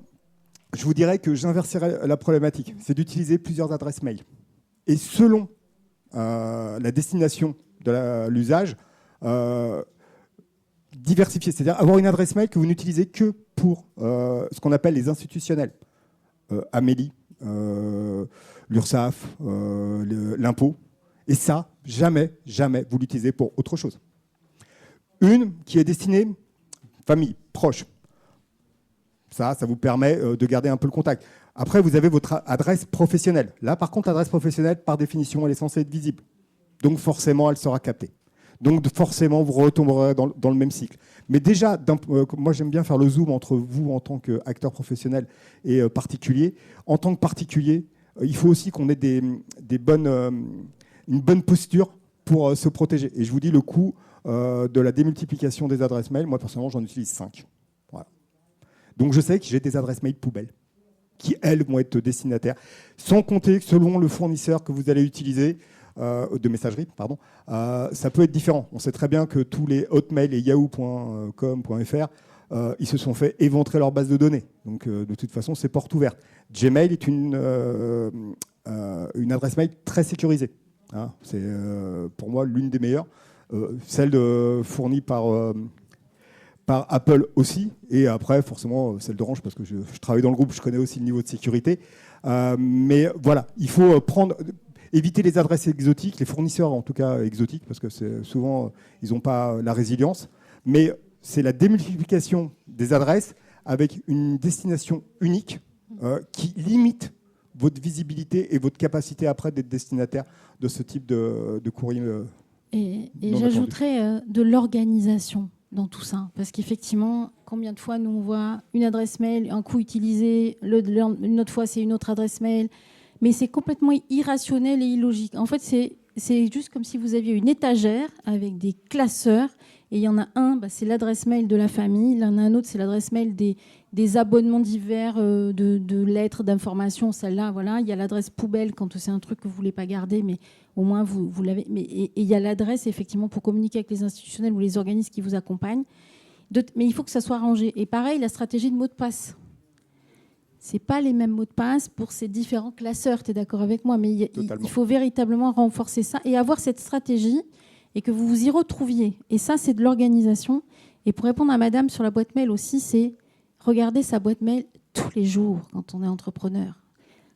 je vous dirais que j'inverserais la problématique. C'est d'utiliser plusieurs adresses mail. Et selon la destination de l'usage, diversifier, c'est-à-dire avoir une adresse mail que vous n'utilisez que pour ce qu'on appelle les institutionnels. Amélie, l'URSSAF, l'impôt. Et ça, jamais vous l'utilisez pour autre chose. Une qui est destinée famille, proche. Ça vous permet de garder un peu le contact. Après, vous avez votre adresse professionnelle. Là, par contre, l'adresse professionnelle, par définition, elle est censée être visible. Donc, forcément, elle sera captée. Donc, forcément, vous retomberez dans le même cycle. Mais déjà, moi, j'aime bien faire le zoom entre vous en tant qu'acteur professionnel et particulier. En tant que particulier, il faut aussi qu'on ait une bonne posture pour se protéger. Et je vous dis, le coût de la démultiplication des adresses mail, moi, personnellement, j'en utilise 5. Voilà. Donc, je sais que j'ai des adresses mail poubelles qui, elles, vont être destinataires, sans compter que selon le fournisseur que vous allez utiliser, de messagerie, pardon, ça peut être différent. On sait très bien que tous les Hotmail et yahoo.com.fr, ils se sont fait éventrer leur base de données. Donc, de toute façon, c'est porte ouverte. Gmail est une adresse mail très sécurisée. Hein. C'est pour moi l'une des meilleures. Celle fournie par Apple aussi. Et après, forcément, celle d'Orange, parce que je travaille dans le groupe, je connais aussi le niveau de sécurité. Mais voilà, il faut éviter les adresses exotiques, les fournisseurs en tout cas exotiques, parce que souvent, ils n'ont pas la résilience. Mais c'est la démultiplication des adresses avec une destination unique qui limite votre visibilité et votre capacité après d'être destinataire de ce type de courrier. Et j'ajouterais de l'organisation dans tout ça. Parce qu'effectivement, combien de fois nous on voit une adresse mail, un coup utilisée, une autre fois c'est une autre adresse mail, mais c'est complètement irrationnel et illogique. En fait, c'est juste comme si vous aviez une étagère avec des classeurs, et il y en a un, c'est l'adresse mail de la famille, il y en a un autre, c'est l'adresse mail des abonnements divers de lettres, d'informations, celle-là, voilà. Il y a l'adresse poubelle quand c'est un truc que vous ne voulez pas garder, mais au moins vous l'avez. Et il y a l'adresse, effectivement, pour communiquer avec les institutionnels ou les organismes qui vous accompagnent. Mais il faut que ça soit rangé. Et pareil, la stratégie de mot de passe. Ce n'est pas les mêmes mots de passe pour ces différents classeurs, tu es d'accord avec moi, mais il faut véritablement renforcer ça et avoir cette stratégie et que vous vous y retrouviez. Et ça, c'est de l'organisation. Et pour répondre à madame sur la boîte mail aussi, c'est regarder sa boîte mail tous les jours quand on est entrepreneur.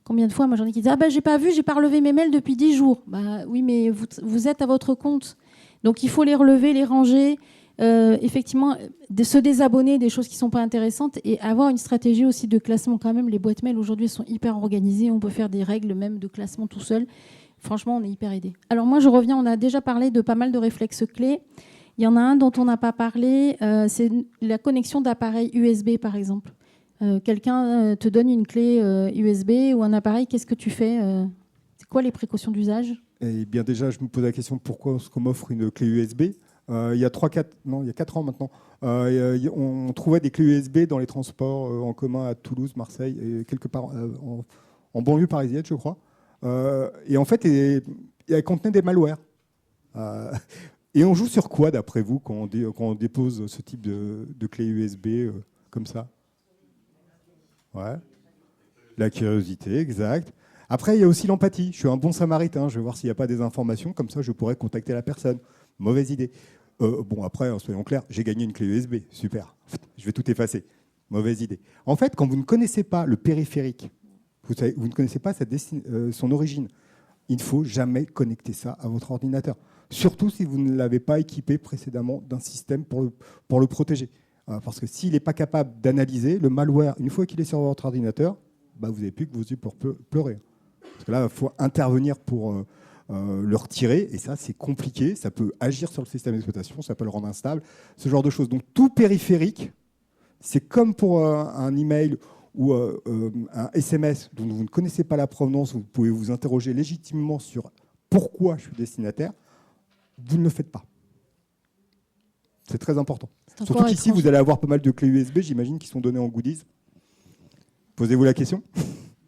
Combien de fois, moi j'en ai qui disent « Ah ben j'ai pas vu, j'ai pas relevé mes mails depuis 10 jours. » Bah oui, mais vous êtes à votre compte. Donc il faut les relever, les ranger, effectivement, se désabonner des choses qui ne sont pas intéressantes et avoir une stratégie aussi de classement quand même. Les boîtes mail aujourd'hui sont hyper organisées, on peut faire des règles même de classement tout seul. Franchement, on est hyper aidé. Alors moi je reviens, on a déjà parlé de pas mal de réflexes clés. Il y en a un dont on n'a pas parlé, c'est la connexion d'appareils USB par exemple. Quelqu'un te donne une clé USB ou un appareil, qu'est-ce que tu fais C'est quoi les précautions d'usage ? Eh bien déjà, je me pose la question pourquoi est-ce qu'on m'offre une clé USB ? Il y a 4 ans maintenant, on trouvait des clés USB dans les transports en commun à Toulouse, Marseille et quelque part en banlieue parisienne, je crois. Et en fait, elles contenaient des malwares. Et on joue sur quoi, d'après vous, quand on dépose ce type de clé USB comme ça? Ouais. La curiosité, exact. Après, il y a aussi l'empathie. Je suis un bon samaritain. Je vais voir s'il n'y a pas des informations. Comme ça, je pourrais contacter la personne. Mauvaise idée. Bon, après, soyons clairs, j'ai gagné une clé USB. Super. Je vais tout effacer. Mauvaise idée. En fait, quand vous ne connaissez pas le périphérique, vous ne connaissez pas son origine, il ne faut jamais connecter ça à votre ordinateur. Surtout si vous ne l'avez pas équipé précédemment d'un système pour le protéger. Parce que s'il n'est pas capable d'analyser le malware, une fois qu'il est sur votre ordinateur, vous n'avez plus que vos yeux pour pleurer. Parce que là, il faut intervenir pour le retirer. Et ça, c'est compliqué. Ça peut agir sur le système d'exploitation, ça peut le rendre instable, ce genre de choses. Donc tout périphérique, c'est comme pour un email ou un SMS dont vous ne connaissez pas la provenance, vous pouvez vous interroger légitimement sur pourquoi je suis destinataire, vous ne le faites pas. C'est très important. Surtout qu'ici, vous allez avoir pas mal de clés USB, j'imagine, qui sont données en goodies. Posez-vous la question.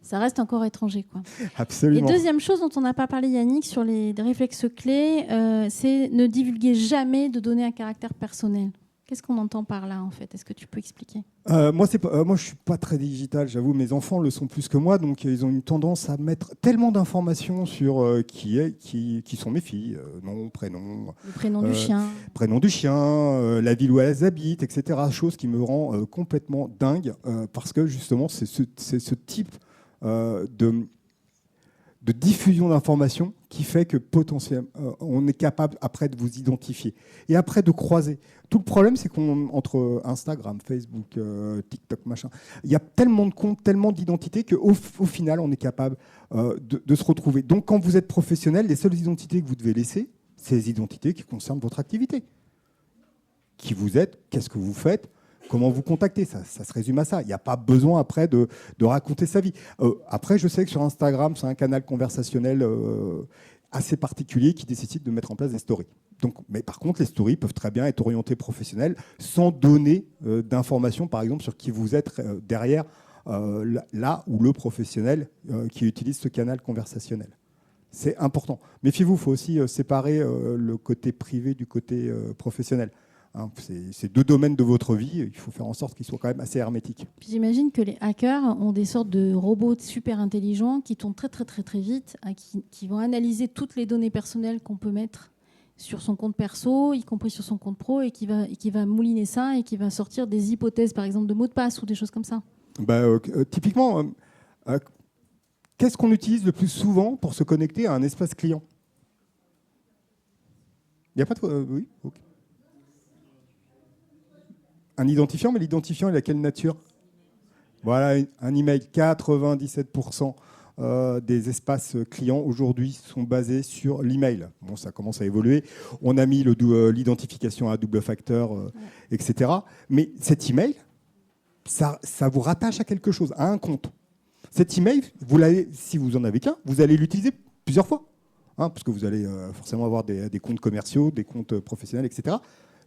Ça reste encore étranger, quoi. Absolument. Et deuxième chose dont on n'a pas parlé, Yannick, sur les réflexes clés, c'est ne divulguer jamais de données à caractère personnel. Qu'est-ce qu'on entend par là, en fait? Est-ce que tu peux expliquer? Moi, je ne suis pas très digital, j'avoue. Mes enfants le sont plus que moi, donc ils ont une tendance à mettre tellement d'informations sur qui sont mes filles, nom, prénom. Le prénom du chien. Prénom du chien, la ville où elles habitent, etc. Chose qui me rend complètement dingue, parce que justement, c'est ce type de diffusion d'informations qui fait que potentiellement on est capable après de vous identifier et après de croiser. Tout le problème, c'est qu'entre Instagram, Facebook, TikTok, machin, il y a tellement de comptes, tellement d'identités qu'au final, on est capable de se retrouver. Donc, quand vous êtes professionnel, les seules identités que vous devez laisser, c'est les identités qui concernent votre activité. Qui vous êtes, qu'est-ce que vous faites, comment vous contactez, ça se résume à ça. Il n'y a pas besoin après de raconter sa vie. Après, je sais que sur Instagram, c'est un canal conversationnel assez particulier qui nécessite de mettre en place des stories. Donc, mais par contre, les stories peuvent très bien être orientées professionnelles sans donner d'informations, par exemple, sur qui vous êtes derrière là où le professionnel qui utilise ce canal conversationnel. C'est important. Méfiez-vous, il faut aussi séparer le côté privé du côté professionnel. C'est deux domaines de votre vie, il faut faire en sorte qu'ils soient quand même assez hermétiques. J'imagine que les hackers ont des sortes de robots super intelligents qui tournent très très très très vite, qui vont analyser toutes les données personnelles qu'on peut mettre sur son compte perso, y compris sur son compte pro, et qui va mouliner ça et qui va sortir des hypothèses, par exemple, de mots de passe ou des choses comme ça. Typiquement, qu'est-ce qu'on utilise le plus souvent pour se connecter à un espace client? Il n'y a pas de... oui, ok. Un identifiant, mais l'identifiant est à quelle nature? Voilà, un email. 97% des espaces clients aujourd'hui sont basés sur l'email. Bon, ça commence à évoluer. On a mis l'identification à double facteur, etc. Mais cet email, ça vous rattache à quelque chose, à un compte. Cet email, si vous en avez qu'un, vous allez l'utiliser plusieurs fois. Parce que vous allez forcément avoir des comptes commerciaux, des comptes professionnels, etc.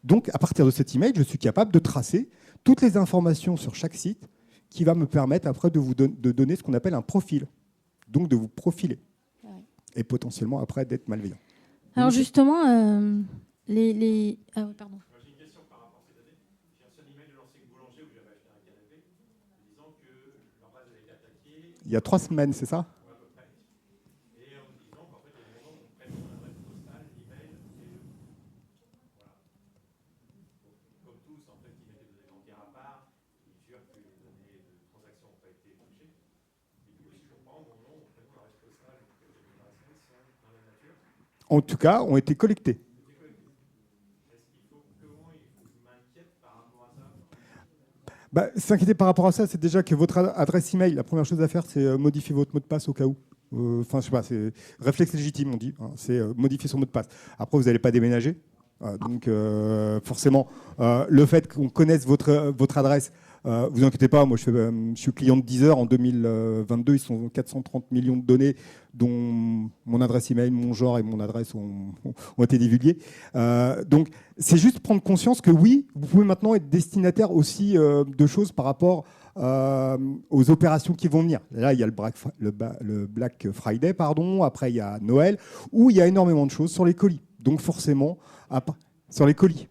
Donc, à partir de cet email, je suis capable de tracer toutes les informations sur chaque site qui va me permettre après de donner ce qu'on appelle un profil. Donc, de vous profiler. Ouais. Et potentiellement, après, d'être malveillant. Alors, justement, pardon. J'ai une question par rapport à ces données. J'ai reçu un email de l'ancien boulanger où j'avais acheté un canapé, disant que leur base avait été attaquée. Il y a 3 semaines, c'est ça? En tout cas, ont été collectés. S'inquiéter par rapport à ça, c'est déjà que votre adresse email, la première chose à faire, c'est modifier votre mot de passe au cas où. Enfin, je sais pas, c'est réflexe légitime, on dit. C'est modifier son mot de passe. Après, vous n'allez pas déménager. Donc, forcément, le fait qu'on connaisse votre adresse, vous inquiétez pas, moi je suis client de Deezer en 2022, ils sont 430 millions de données dont mon adresse email, mon genre et mon adresse ont été divulgués. Donc c'est juste prendre conscience que oui, vous pouvez maintenant être destinataire aussi de choses par rapport aux opérations qui vont venir. Là, il y a le Black Friday, pardon. Après, il y a Noël, où il y a énormément de choses sur les colis. Donc forcément, sur les colis.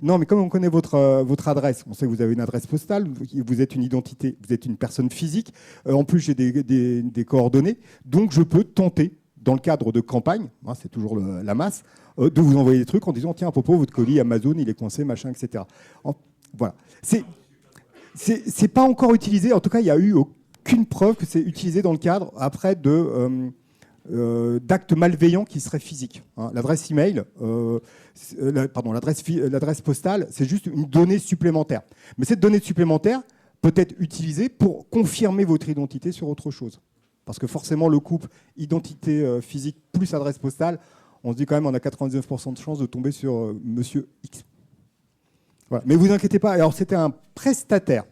Non, mais comme on connaît votre adresse, on sait que vous avez une adresse postale, vous êtes une identité, vous êtes une personne physique. En plus, j'ai des coordonnées. Donc, je peux tenter, dans le cadre de campagne, hein, c'est toujours la masse, de vous envoyer des trucs en disant tiens, à propos, votre colis Amazon, il est coincé, machin, etc. Voilà. C'est pas encore utilisé. En tout cas, il n'y a eu aucune preuve que c'est utilisé dans le cadre après d'actes malveillants qui seraient physiques. Hein. L'adresse email, l'adresse postale, c'est juste une donnée supplémentaire. Mais cette donnée supplémentaire peut être utilisée pour confirmer votre identité sur autre chose. Parce que forcément, le couple identité physique plus adresse postale, on se dit quand même on a 99% de chances de tomber sur Monsieur X. Voilà. Mais vous inquiétez pas. Alors c'était un prestataire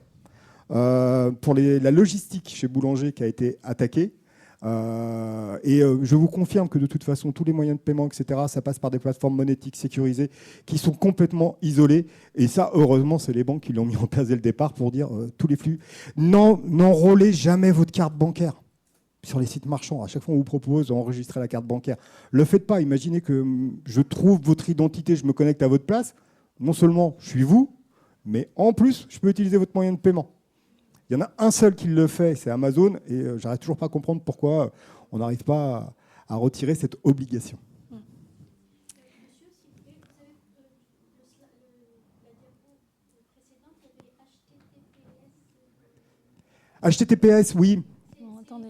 pour la logistique chez Boulanger qui a été attaqué. Je vous confirme que de toute façon, tous les moyens de paiement, etc., ça passe par des plateformes monétiques sécurisées qui sont complètement isolées. Et ça, heureusement, c'est les banques qui l'ont mis en place dès le départ pour dire tous les flux. N'enrôlez jamais votre carte bancaire sur les sites marchands. À chaque fois, on vous propose d'enregistrer la carte bancaire. Le faites pas. Imaginez que je trouve votre identité, je me connecte à votre place. Non seulement je suis vous, mais en plus, je peux utiliser votre moyen de paiement. Il y en a un seul qui le fait, c'est Amazon, et j'arrive toujours pas à comprendre pourquoi on n'arrive pas à retirer cette obligation. Monsieur, s'il vous plaît, vous avez la diapo précédente, il y avait HTTPS, oui. Non, attendez.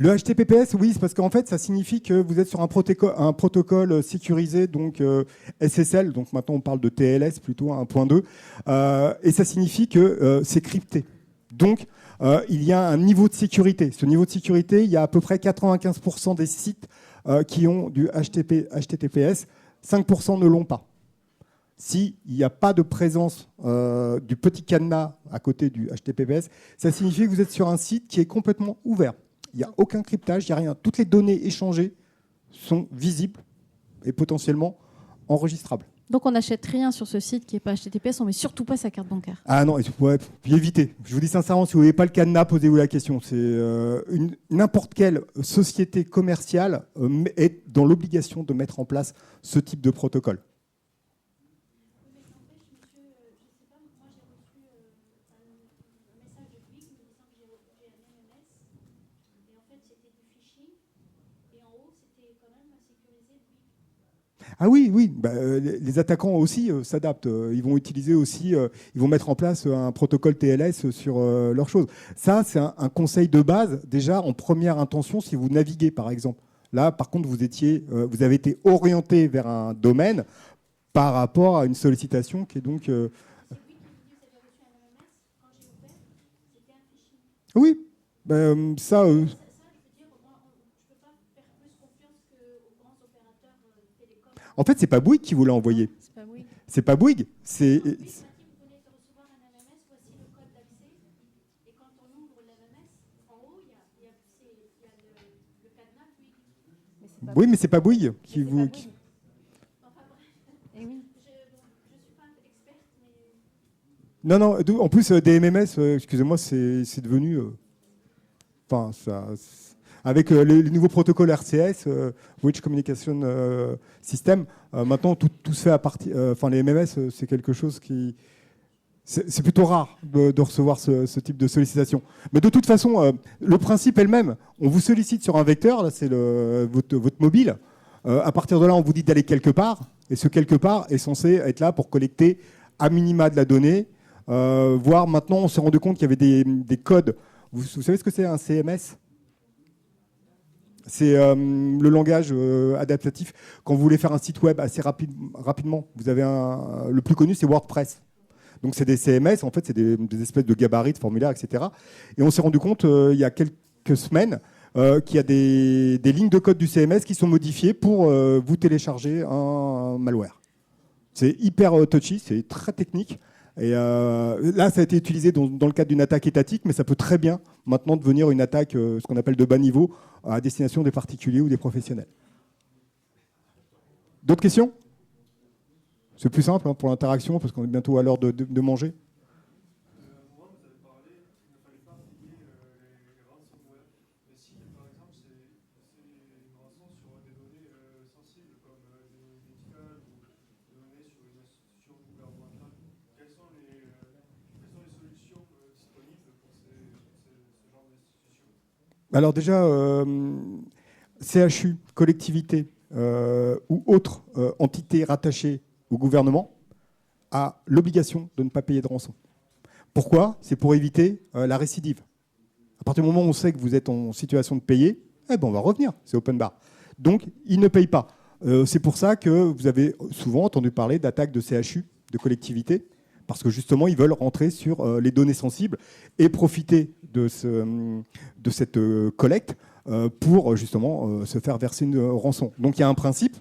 Le HTTPS, oui, c'est parce qu'en fait, ça signifie que vous êtes sur un protocole sécurisé, donc SSL, donc maintenant on parle de TLS plutôt, 1.2, et ça signifie que c'est crypté. Donc, il y a un niveau de sécurité. Ce niveau de sécurité, il y a à peu près 95% des sites qui ont du HTTPS, 5% ne l'ont pas. S'il n'y a pas de présence du petit cadenas à côté du HTTPS, ça signifie que vous êtes sur un site qui est complètement ouvert. Il n'y a aucun cryptage, il n'y a rien. Toutes les données échangées sont visibles et potentiellement enregistrables. Donc on n'achète rien sur ce site qui n'est pas HTTPS, on ne met surtout pas sa carte bancaire. Ah non, puis évitez. Je vous dis sincèrement, si vous n'avez pas le cadenas, posez-vous la question. C'est n'importe quelle société commerciale est dans l'obligation de mettre en place ce type de protocole. Ah oui, oui. Les attaquants aussi s'adaptent. Ils vont utiliser aussi, ils vont mettre en place un protocole TLS sur leurs choses. Ça, c'est un conseil de base, déjà en première intention, si vous naviguez, par exemple. Là, par contre, vous avez été orienté vers un domaine par rapport à une sollicitation qui est donc... Oui, ça... En fait, c'est pas Bouygues qui vous l'a envoyé. C'est pas Bouygues. C'est... Oui, mais c'est pas Bouygues qui vous... Non, non, en plus, des MMS, excusez-moi, c'est devenu... Enfin, ça... Avec les nouveaux protocoles RCS, Rich Communication System, maintenant tout se fait à partir. Enfin, les MMS, c'est quelque chose qui. C'est plutôt rare de recevoir ce type de sollicitation. Mais de toute façon, le principe est le même. On vous sollicite sur un vecteur, là c'est votre mobile. À partir de là, on vous dit d'aller quelque part. Et ce quelque part est censé être là pour collecter à minima de la donnée. Voire maintenant, on s'est rendu compte qu'il y avait des codes. Vous savez ce que c'est un CMS ? C'est le langage adaptatif. Quand vous voulez faire un site web assez rapidement, vous avez le plus connu, c'est WordPress. Donc c'est des CMS, en fait, c'est des espèces de gabarits, de formulaires, etc. Et on s'est rendu compte il y a quelques semaines qu'il y a des lignes de code du CMS qui sont modifiées pour vous télécharger un malware. C'est hyper touchy, c'est très technique. Et là, ça a été utilisé dans le cadre d'une attaque étatique, mais ça peut très bien maintenant devenir une attaque, ce qu'on appelle de bas niveau, à destination des particuliers ou des professionnels. D'autres questions ? C'est plus simple pour l'interaction, parce qu'on est bientôt à l'heure de manger. Moi, vous avez parlé qu'il ne fallait pas payer les ransomware. Mais si, par exemple, c'est une rançon sur des données sensibles. sensibles comme les données médicales ou les données sur une institution gouvernementale. Quelles sont les solutions disponibles pour ce genre d'institutions? Alors déjà, CHU, collectivité ou autre entité rattachée au gouvernement a l'obligation de ne pas payer de rançon. Pourquoi? C'est pour éviter la récidive. À partir du moment où on sait que vous êtes en situation de payer, eh ben on va revenir, c'est open bar. Donc, ils ne payent pas. C'est pour ça que vous avez souvent entendu parler d'attaques de CHU, de collectivités, parce que justement, ils veulent rentrer sur les données sensibles et profiter de cette collecte pour justement se faire verser une rançon. Donc, il y a un principe.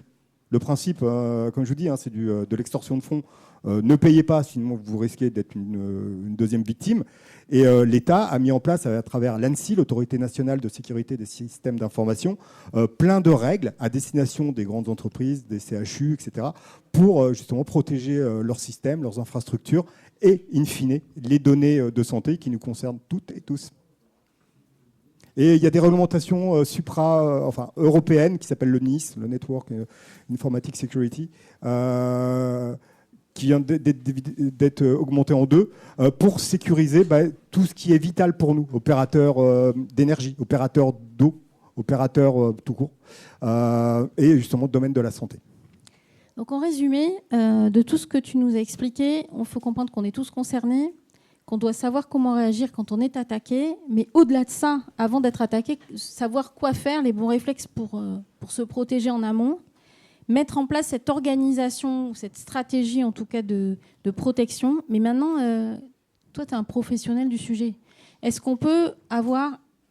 Le principe, comme je vous dis, c'est de l'extorsion de fonds. Ne payez pas, sinon vous risquez d'être une deuxième victime. Et l'État a mis en place, à travers l'ANSSI, l'Autorité nationale de sécurité des systèmes d'information, plein de règles à destination des grandes entreprises, des CHU, etc., pour justement protéger leurs systèmes, leurs infrastructures et, in fine, les données de santé qui nous concernent toutes et tous. Et il y a des réglementations européennes qui s'appellent le NIS, le Network Informatic Security, qui vient d'être augmenté en 2 pour sécuriser tout ce qui est vital pour nous, opérateurs d'énergie, opérateurs d'eau, opérateurs tout court, et justement domaine de la santé. Donc en résumé, de tout ce que tu nous as expliqué, il faut comprendre qu'on est tous concernés, qu'on doit savoir comment réagir quand on est attaqué, mais au-delà de ça, avant d'être attaqué, savoir quoi faire, les bons réflexes pour se protéger en amont, mettre en place cette organisation, cette stratégie en tout cas de protection. Mais maintenant, toi, tu es un professionnel du sujet. Est-ce qu'on peut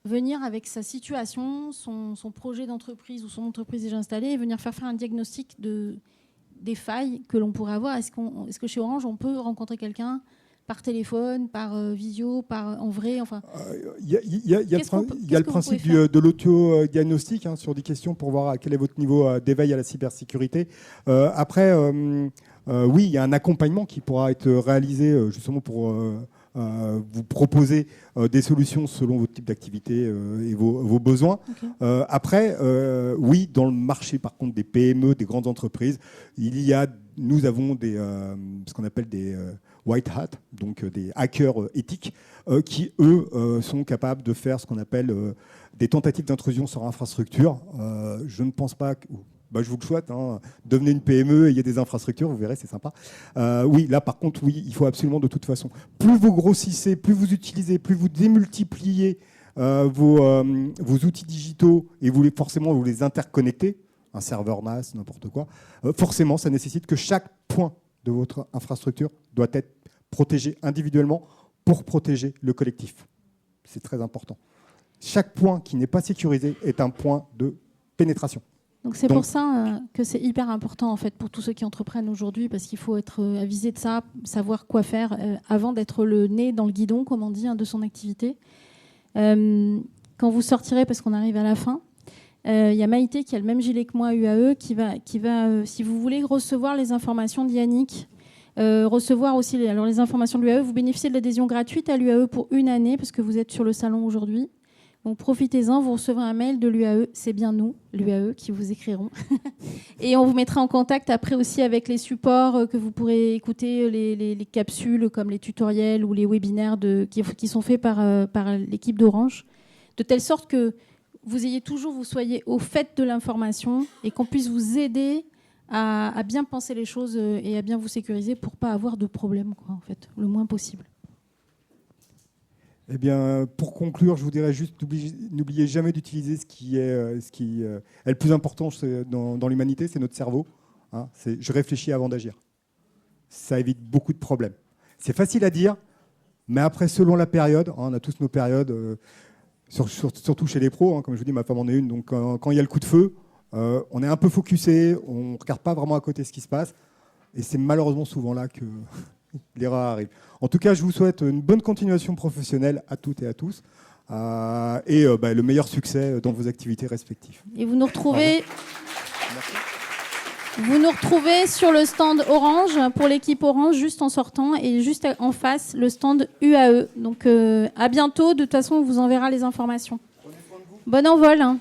venir avec sa situation, son projet d'entreprise ou son entreprise déjà installée et venir faire un diagnostic des failles que l'on pourrait avoir? Est-ce que chez Orange, on peut rencontrer quelqu'un par téléphone, par visio, en vrai, enfin. Il y a le principe de l'auto-diagnostic sur des questions pour voir quel est votre niveau d'éveil à la cybersécurité. Après, oui, il y a un accompagnement qui pourra être réalisé justement pour vous proposer des solutions selon votre type d'activité et vos besoins. Okay. Après, oui, dans le marché, par contre, des PME, des grandes entreprises, nous avons ce qu'on appelle des white hat, donc des hackers éthiques, qui, eux, sont capables de faire ce qu'on appelle des tentatives d'intrusion sur infrastructure. Je ne pense pas que... je vous le souhaite, devenez une PME, il y a des infrastructures, vous verrez, c'est sympa. Oui, là, par contre, oui, il faut absolument de toute façon. Plus vous grossissez, plus vous utilisez, plus vous démultipliez vos outils digitaux et vous les interconnectez, un serveur NAS, n'importe quoi, forcément, ça nécessite que chaque point de votre infrastructure doit être protégé individuellement pour protéger le collectif. C'est très important. Chaque point qui n'est pas sécurisé est un point de pénétration. Donc c'est pour ça que c'est hyper important en fait pour tous ceux qui entreprennent aujourd'hui, parce qu'il faut être avisé de ça, savoir quoi faire avant d'être le nez dans le guidon, comme on dit, de son activité. Quand vous sortirez, parce qu'on arrive à la fin, il y a Maïté qui a le même gilet que moi, UAE, qui va si vous voulez recevoir les informations d'Yannick, recevoir aussi les informations de l'UAE, vous bénéficiez de l'adhésion gratuite à l'UAE pour 1 année, parce que vous êtes sur le salon aujourd'hui. Donc profitez-en, vous recevrez un mail de l'UAE, c'est bien nous, l'UAE, qui vous écrirons. Et on vous mettra en contact après aussi avec les supports que vous pourrez écouter, les capsules comme les tutoriels ou les webinaires qui sont faits par l'équipe d'Orange, de telle sorte que vous soyez au fait de l'information et qu'on puisse vous aider à bien penser les choses et à bien vous sécuriser pour ne pas avoir de problème, en fait, le moins possible. Eh bien, pour conclure, je vous dirais juste n'oubliez jamais d'utiliser ce qui est le plus important dans l'humanité, c'est notre cerveau. C'est je réfléchis avant d'agir. Ça évite beaucoup de problèmes. C'est facile à dire, mais après, selon la période, on a tous nos périodes, surtout chez les pros, comme je vous dis, ma femme en est une, donc quand il y a le coup de feu, on est un peu focusé, on ne regarde pas vraiment à côté ce qui se passe, et c'est malheureusement souvent là que l'erreur arrive. En tout cas, je vous souhaite une bonne continuation professionnelle à toutes et à tous, et le meilleur succès dans vos activités respectives. Et vous nous retrouvez sur le stand Orange, pour l'équipe Orange, juste en sortant, et juste en face, le stand UAE. Donc à bientôt, de toute façon, on vous enverra les informations. Bon envol.